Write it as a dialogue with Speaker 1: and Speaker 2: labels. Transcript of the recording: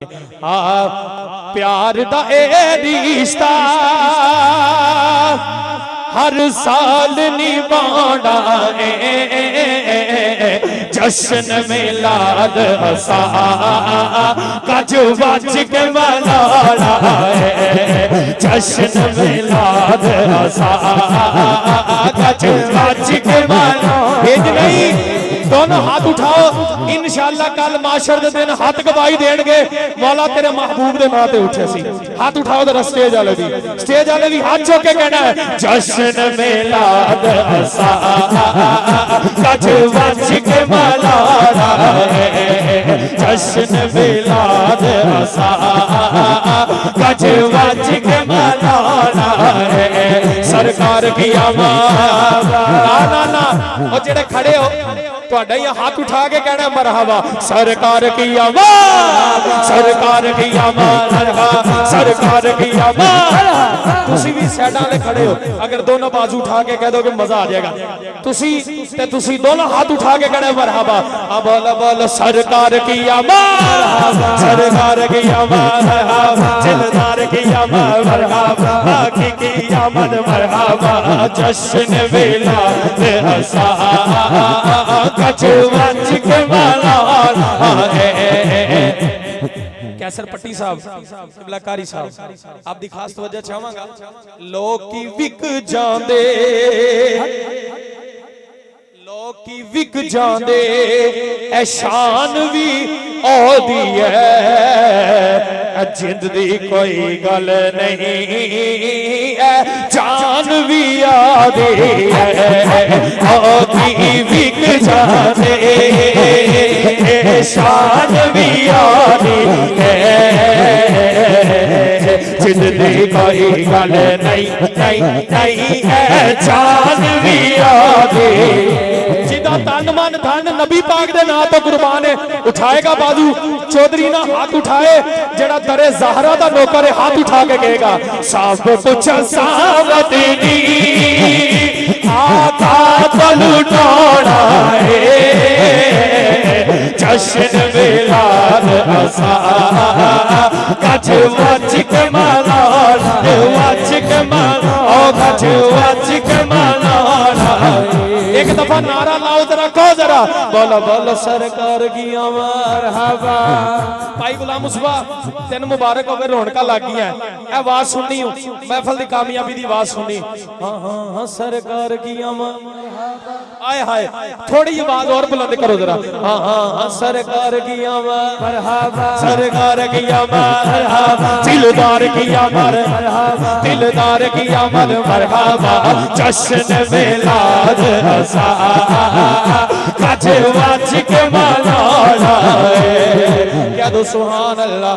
Speaker 1: प्यार दा ए रिश्ता हर साल निभाना जश्न मिलाद हसा कज बच के मनाना जश्न मिलाद हसा कज बच के मनाना। दोनों हाथ उठाओ, इंशाअल्लाह कल माशर दे दिन हाथ गवाही देंगे मौला तेरे महबूब दे नां ते उठे सी। हाथ उठाओ जरा स्टेज वाले भी हाथ चुक के कहना है जश्न मिलाद हसा कज बच के मनाना जश्न मिलाद हसा कज बच के मनाना सरकार की आवाज़ ना और जेड़े खड़े हो तुहाडा ही हाथ उठा के कहना मरहबा सरकार की आवाज़ सरकार की आवाज़ सरकार की आवाज़। तुसी भी साइडां वाले खड़े हो, अगर दोनों बाजू उठा के कह दोगे मजा आ जाएगा। तुसी दोनों हाथ उठा के कहना मरहबा बोल बोल सरकार की आवाज़ सरकार की आवाज़ जिलदार की आवाज़ मरहबा आखी की आमद मरहबा जश्न मिलाद हसा कज बच के मनाना। कैसर पट्टी साहब कारी साहब आप दी खास तवज्जो चाहांगा। लोग की विक जांदे विक जांदे ए शान भी ओदी है जिंद दी कोई गल नहीं जान भी आदे ओदी विक जांदे शान भी आदी जिंद दी कोई गल नहीं जान भी आदे। जिदा तन मन धन नबी पाक दे नाम तो कुर्बान है उठाएगा बाजू चौधरी ना हाथ उठाए जड़ा दरे ज़हरा दा नौकर है हाथ उठा के कहेगा सब कुछ सावत दी आका तो लुटाना है जश्न मिलाद हसा कज बच के मनाना बच के मनाना कज बच के मनाना। एक दफा नारा लाओ जरा कहो जरा बोलो बोलो सरकार की मरहबा। भाई गुलाम मुस्तफा तेन मुबारक होवे रौनका लग गई है आवाज सुननी हो महफिल की कामयाबी की आवाज सुननी। हाँ सरकार की आए हाय थोड़ी आवाज और बुलंद करो जरा। हाँ सरकार की मरहबा सरकार की मरहबा दिलदार की मरहबा दिलदार की मरहबा जश्न मिलाद हसा कज बच के मनाना। क्या दो सुभान अल्लाह।